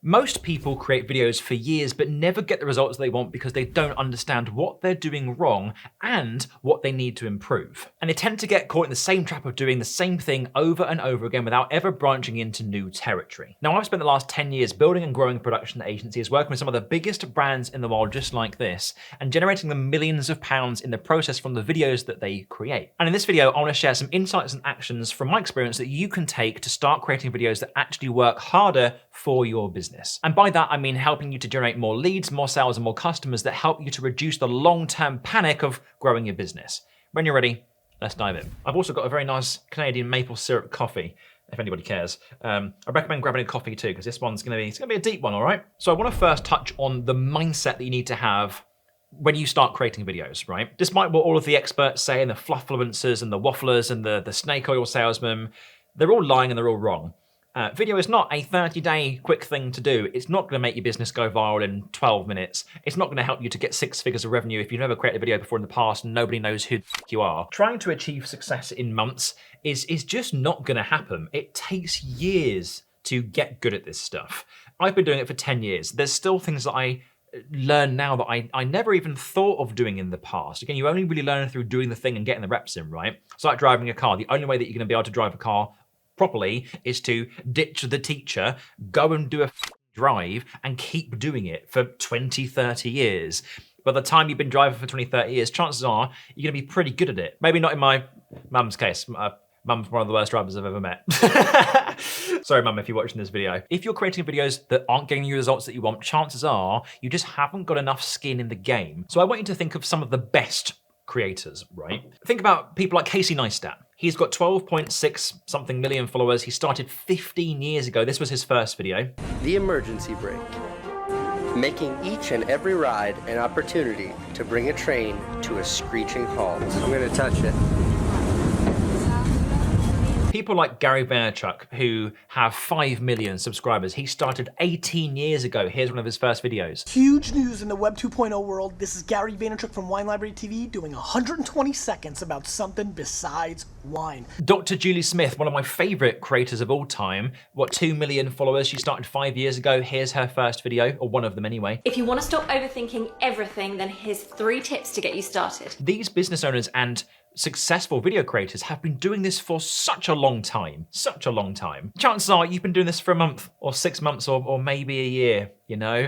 Most people create videos for years but never get the results they want because they don't understand what they're doing wrong and what they need to improve. And they tend to get caught in the same trap of doing the same thing over and over again without ever branching into new territory. Now, I've spent the last 10 years building and growing production agencies, working with some of the biggest brands in the world just like this, and generating them millions of pounds in the process from the videos that they create. And in this video, I want to share some insights and actions from my experience that you can take to start creating videos that actually work harder for your business. And by that, I mean helping you to generate more leads, more sales, and more customers that help you to reduce the long-term panic of growing your business. When you're ready, let's dive in. I've also got a very nice Canadian maple syrup coffee, if anybody cares. I recommend grabbing a coffee too, because this one's gonna be a deep one, all right? So I wanna first touch on the mindset that you need to have when you start creating videos, right? Despite what all of the experts say, and the fluffluencers and the wafflers and the snake oil salesmen, they're all lying and they're all wrong. Video is not a 30-day quick thing to do. It's not gonna make your business go viral in 12 minutes. It's not gonna help you to get 6 figures of revenue if you've never created a video before in the past and nobody knows who the f you are. Trying to achieve success in months is just not gonna happen. It takes years to get good at this stuff. I've been doing it for 10 years. There's still things that I learn now that I never even thought of doing in the past. Again, you only really learn through doing the thing and getting the reps in, right? It's like driving a car. The only way that you're gonna be able to drive a car properly is to ditch the teacher, go and do a drive and keep doing it for 20, 30 years. By the time you've been driving for 20, 30 years, chances are you're gonna be pretty good at it. Maybe not in my mum's case. Mum's one of the worst drivers I've ever met. Sorry, Mum, if you're watching this video. If you're creating videos that aren't getting you the results that you want, chances are you just haven't got enough skin in the game. So I want you to think of some of the best creators, right? Think about people like Casey Neistat. He's got 12.6 something million followers. He started 15 years ago. This was his first video. The emergency brake. Making each and every ride an opportunity to bring a train to a screeching halt. I'm gonna touch it. People like Gary Vaynerchuk, who have 5 million subscribers. He started 18 years ago. Here's one of his first videos. Huge news in the Web 2.0 world. This is Gary Vaynerchuk from Wine Library TV doing 120 seconds about something besides wine. Dr. Julie Smith, one of my favorite creators of all time. What, 2 million followers? She started 5 years ago. Here's her first video, or one of them anyway. If you want to stop overthinking everything, then here's 3 tips to get you started. These business owners and successful video creators have been doing this for such a long time, Chances are you've been doing this for a month or 6 months or maybe a year, you know?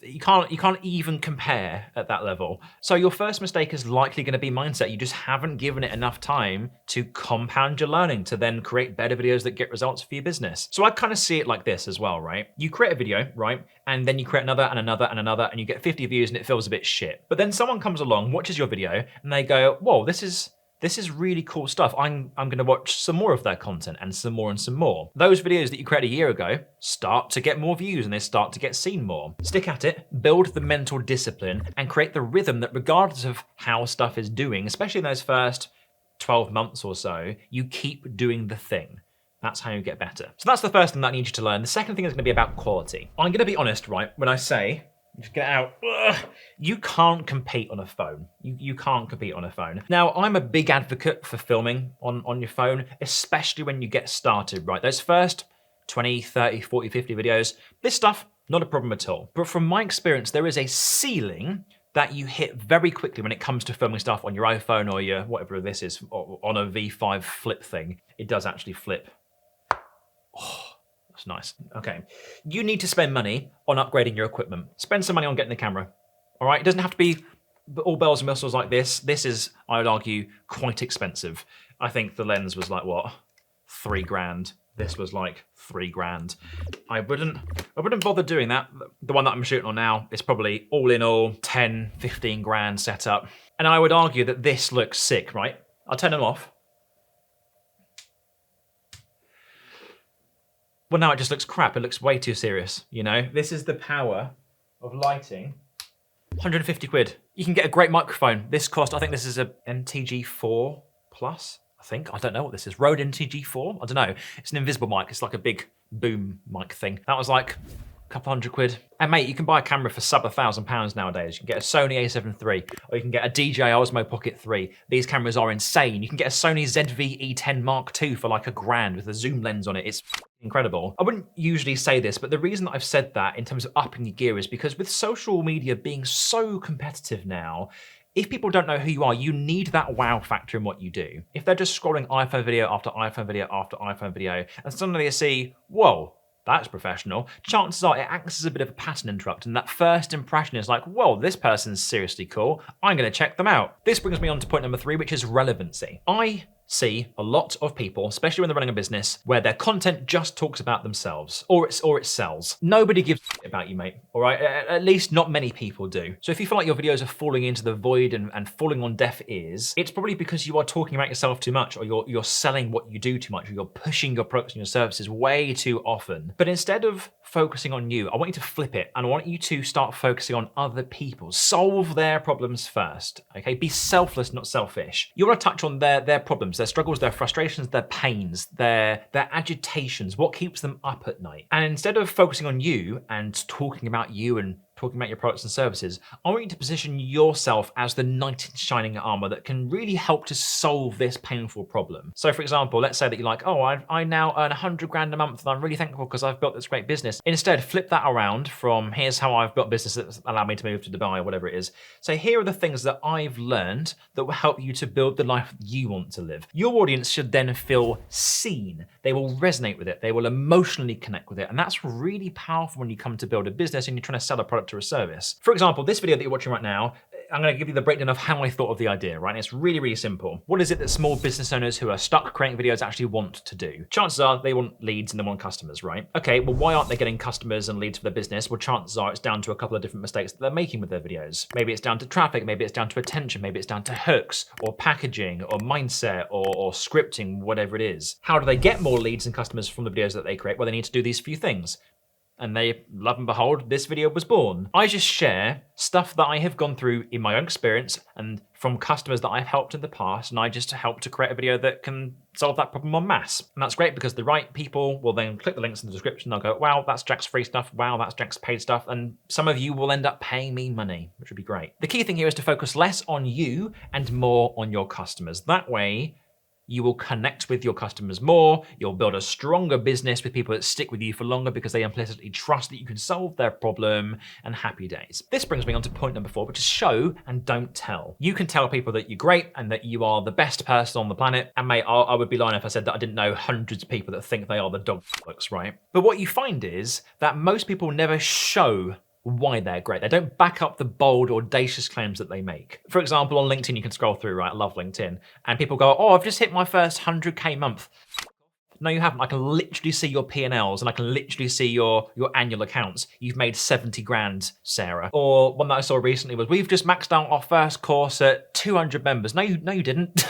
You can't even compare at that level. So your first mistake is likely gonna be mindset. You just haven't given it enough time to compound your learning to then create better videos that get results for your business. So I kind of see it like this as well, right? You create a video, right? And then you create another and another and another and you get 50 views and it feels a bit shit. But then someone comes along, watches your video and they go, whoa, this is really cool stuff. I'm gonna watch some more of their content and some more and some more. Those videos that you created a year ago start to get more views and they start to get seen more. Stick at it, build the mental discipline and create the rhythm that regardless of how stuff is doing, especially in those first 12 months or so, you keep doing the thing. That's how you get better. So that's the first thing that I need you to learn. The second thing is gonna be about quality. I'm gonna be honest, right? When I say, just get out. Ugh. You can't compete on a phone. You can't compete on a phone. Now, I'm a big advocate for filming on your phone, especially when you get started, right? Those first 20, 30, 40, 50 videos, this stuff, not a problem at all. But from my experience, there is a ceiling that you hit very quickly when it comes to filming stuff on your iPhone or your, whatever this is, or on a V5 flip thing. It does actually flip. Oh. That's nice. Okay. You need to spend money on upgrading your equipment. Spend some money on getting the camera. All right? It doesn't have to be all bells and whistles like this. This is, I would argue, quite expensive. I think the lens was like, what, 3 grand. This was like 3 grand. I wouldn't bother doing that. The one that I'm shooting on now is probably all in all 10, 15 grand setup. And I would argue that this looks sick, right? I'll turn them off. Well, now it just looks crap. It looks way too serious, you know? This is the power of lighting. 150 quid. You can get a great microphone. This cost, I think this is a NTG4 Plus, I think. I don't know what this is. Rode NTG4? I don't know. It's an invisible mic. It's like a big boom mic thing. That was like couple £100. And mate, you can buy a camera for sub £1,000 nowadays. You can get a Sony a7 III, or you can get a DJI Osmo Pocket 3. These cameras are insane. You can get a Sony ZV-E10 Mark II for like £1,000 with a zoom lens on it. It's incredible. I wouldn't usually say this, but the reason that I've said that in terms of upping your gear is because with social media being so competitive now, if people don't know who you are, you need that wow factor in what you do. If they're just scrolling iPhone video after iPhone video after iPhone video, and suddenly they see, whoa, that's professional, chances are it acts as a bit of a pattern interrupt, and that first impression is like, whoa, this person's seriously cool, I'm gonna check them out. This brings me on to point number 3, which is relevancy. I see a lot of people, especially when they're running a business, where their content just talks about themselves, or it sells. Nobody gives a shit about you, mate, all right? At least not many people do. So if you feel like your videos are falling into the void and falling on deaf ears, it's probably because you are talking about yourself too much, or you're selling what you do too much, or you're pushing your products and your services way too often. But instead of focusing on you, I want you to flip it, and I want you to start focusing on other people. Solve their problems first, okay? Be selfless, not selfish. You want to touch on their problems, their struggles, their frustrations, their pains, their agitations, what keeps them up at night. And instead of focusing on you and talking about you and talking about your products and services, I want you to position yourself as the knight in shining armor that can really help to solve this painful problem. So for example, let's say that you're like, oh, I now earn $100,000 a month and I'm really thankful because I've built this great business. Instead, flip that around from here's how I've built business that's allowed me to move to Dubai or whatever it is. So here are the things that I've learned that will help you to build the life you want to live. Your audience should then feel seen. They will resonate with it. They will emotionally connect with it. And that's really powerful when you come to build a business and you're trying to sell a product or a service. For example, this video that you're watching right now, I'm going to give you the breakdown of how I thought of the idea, right? And it's really, really simple. What is it that small business owners who are stuck creating videos actually want to do? Chances are they want leads and they want customers, right? Okay, well, why aren't they getting customers and leads for their business? Well, chances are it's down to a couple of different mistakes that they're making with their videos. Maybe it's down to traffic, maybe it's down to attention, maybe it's down to hooks or packaging or mindset or scripting, whatever it is. How do they get more leads and customers from the videos that they create? Well, they need to do these few things. And they, love and behold, this video was born. I just share stuff that I have gone through in my own experience and from customers that I've helped in the past, and I just help to create a video that can solve that problem en masse. And that's great because the right people will then click the links in the description, they'll go, wow, that's Jack's free stuff, wow, that's Jack's paid stuff, and some of you will end up paying me money, which would be great. The key thing here is to focus less on you and more on your customers. That way, you will connect with your customers more, you'll build a stronger business with people that stick with you for longer because they implicitly trust that you can solve their problem, and happy days. This brings me on to point number 4, which is show and don't tell. You can tell people that you're great and that you are the best person on the planet, and mate, I would be lying if I said that I didn't know hundreds of people that think they are the dog fucks, right? But what you find is that most people never show why they're great. They don't back up the bold, audacious claims that they make. For example, on LinkedIn, you can scroll through, right? I love LinkedIn. And people go, oh, I've just hit my first 100K month. No, you haven't. I can literally see your P&Ls and I can literally see your annual accounts. You've made 70 grand, Sarah. Or one that I saw recently was, we've just maxed out our first course at 200 members. No, you didn't.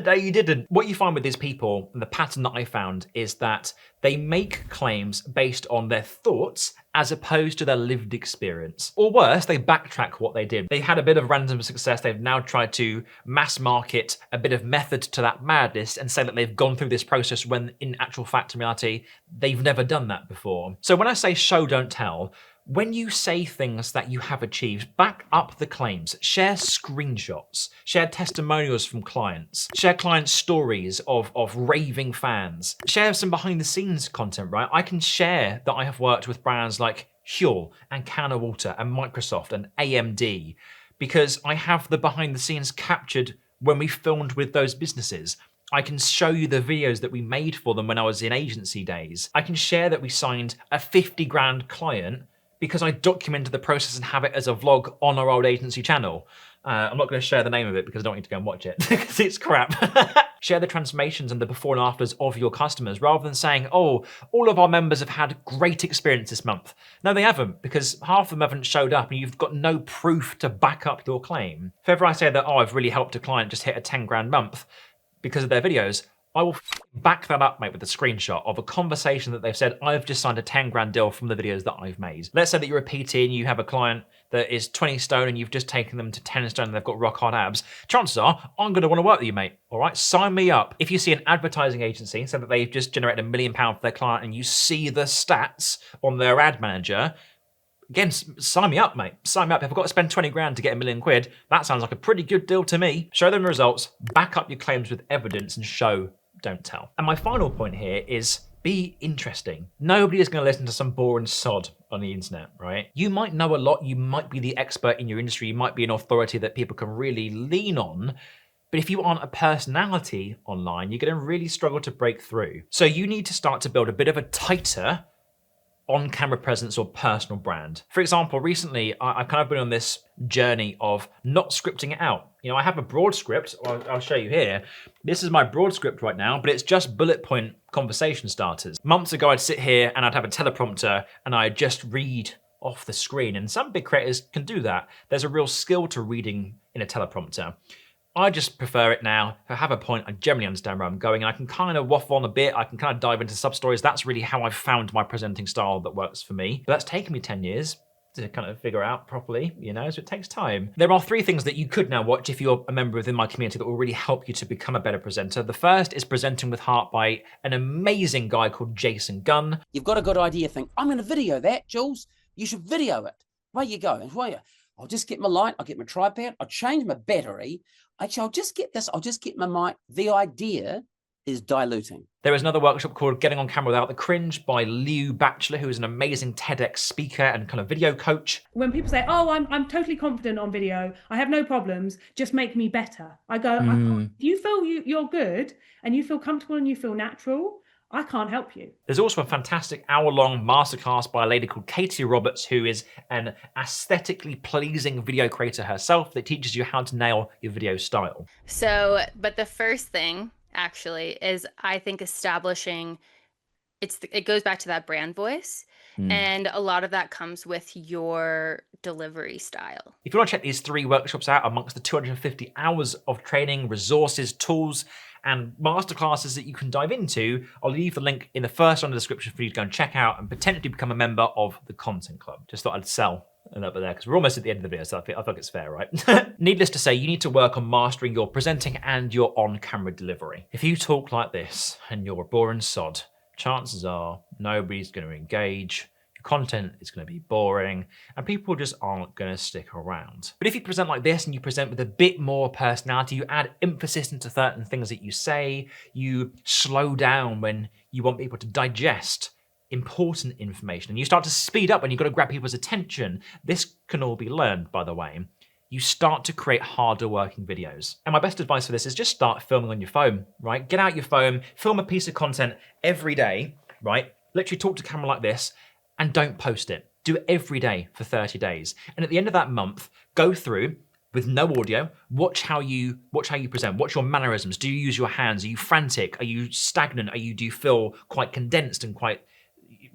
No, you didn't. What you find with these people, and the pattern that I found, is that they make claims based on their thoughts as opposed to their lived experience. Or worse, they backtrack what they did. They had a bit of random success. They've now tried to mass market a bit of method to that madness and say that they've gone through this process when in actual fact, in reality, they've never done that before. So when I say show, don't tell, when you say things that you have achieved, back up the claims. Share screenshots, share testimonials from clients, share client stories of raving fans, share some behind the scenes content, right? I can share that I have worked with brands like Huel and Canna Water and Microsoft and AMD because I have the behind the scenes captured when we filmed with those businesses. I can show you the videos that we made for them when I was in agency days. I can share that we signed a 50 grand client because I documented the process and have it as a vlog on our old agency channel. I'm not going to share the name of it because I don't need to go and watch it because it's crap. Share the transformations and the before and afters of your customers rather than saying, oh, all of our members have had great experience this month. No, they haven't, because half of them haven't showed up and you've got no proof to back up your claim. If ever I say that, oh, I've really helped a client just hit a 10 grand month because of their videos, I will back that up, mate, with a screenshot of a conversation that they've said, I've just signed a 10 grand deal from the videos that I've made. Let's say that you're a PT and you have a client that is 20 stone and you've just taken them to 10 stone and they've got rock hard abs. Chances are, I'm gonna wanna work with you, mate, all right? Sign me up. If you see an advertising agency say that they've just generated £1 million for their client and you see the stats on their ad manager, again, sign me up, mate. Sign me up. If I've got to spend 20 grand to get £1 million, that sounds like a pretty good deal to me. Show them the results, back up your claims with evidence, and show, don't tell. And my final point here is be interesting. Nobody is going to listen to some boring sod on the internet, right? You might know a lot. You might be the expert in your industry. You might be an authority that people can really lean on. But if you aren't a personality online, you're going to really struggle to break through. So you need to start to build a bit of a tighter on-camera presence or personal brand. For example, recently, I've kind of been on this journey of not scripting it out. You know, I have a broad script, I'll show you here. This is my broad script right now, but it's just bullet point conversation starters. Months ago, I'd sit here and I'd have a teleprompter and I'd just read off the screen. And some big creators can do that. There's a real skill to reading in a teleprompter. I just prefer it now. If I have a point, I generally understand where I'm going, and I can kind of waffle on a bit. I can kind of dive into sub-stories. That's really how I've found my presenting style that works for me. But that's taken me 10 years to kind of figure out properly, you know, so it takes time. There are 3 things that you could now watch if you're a member within my community that will really help you to become a better presenter. The first is Presenting with Heart by an amazing guy called Jason Gunn. You've got a good idea, think, I'm going to video that, Jules. You should video it. Where you go? I'll just get my light, I'll get my tripod, I'll change my battery. Actually, I'll just get this, I'll just get my mic. The idea is diluting. There is another workshop called Getting on Camera Without the Cringe by Liu Batchelor, who is an amazing TEDx speaker and kind of video coach. When people say, oh, I'm totally confident on video, I have no problems, just make me better. I go, if you feel you're good and you feel comfortable and you feel natural, I can't help you. There's also a fantastic hour-long masterclass by a lady called Katy, who is an aesthetically pleasing video creator herself that teaches you how to nail your video style. So, but the first thing actually is, I think, establishing, it goes back to that brand voice. And a lot of that comes with your delivery style. If you want to check these 3 workshops out amongst the 250 hours of training, resources, tools, and masterclasses that you can dive into, I'll leave the link in the first one in the description for you to go and check out and potentially become a member of the Content Club. Just thought I'd sell a little bit there because we're almost at the end of the video, so I feel like it's fair, right? Needless to say, you need to work on mastering your presenting and your on-camera delivery. If you talk like this and you're a boring sod, chances are nobody's going to engage, your content is going to be boring, and people just aren't going to stick around. But if you present like this and you present with a bit more personality, you add emphasis into certain things that you say, you slow down when you want people to digest important information, and you start to speed up when you've got to grab people's attention. This can all be learned, by the way. You start to create harder working videos. And my best advice for this is just start filming on your phone, right? Get out your phone, film a piece of content every day, right? Literally talk to camera like this and don't post it. Do it every day for 30 days. And at the end of that month, go through with no audio, watch how you present, watch your mannerisms. Do you use your hands? Are you frantic? Are you stagnant? Do you feel quite condensed and quite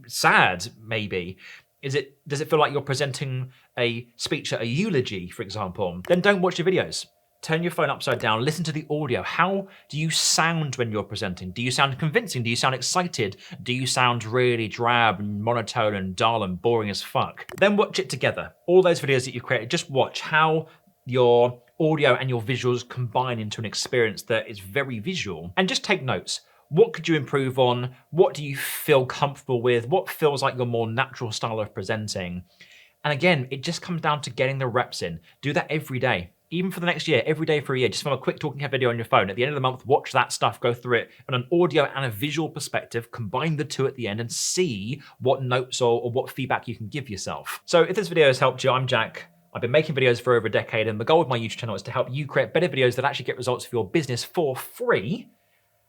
sad, maybe? Does it feel like you're presenting a speech at a eulogy, for example? Then don't watch your videos. Turn your phone upside down, listen to the audio. How do you sound when you're presenting? Do you sound convincing? Do you sound excited? Do you sound really drab and monotone and dull and boring as fuck? Then watch it together. All those videos that you've created, just watch how your audio and your visuals combine into an experience that is very visual. And just take notes. What could you improve on? What do you feel comfortable with? What feels like your more natural style of presenting? And again, it just comes down to getting the reps in. Do that every day. Even for the next year, every day for a year, just film a quick talking head video on your phone. At the end of the month, watch that stuff, go through it on an audio and a visual perspective, combine the two at the end and see what notes or what feedback you can give yourself. So if this video has helped you, I'm Jack. I've been making videos for over a decade, and the goal of my YouTube channel is to help you create better videos that actually get results for your business for free.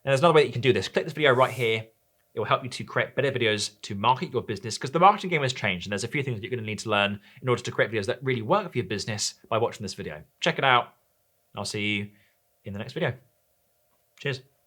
And there's another way that you can do this. Click this video right here. It will help you to create better videos to market your business, because the marketing game has changed and there's a few things that you're going to need to learn in order to create videos that really work for your business by watching this video. Check it out. I'll see you in the next video. Cheers.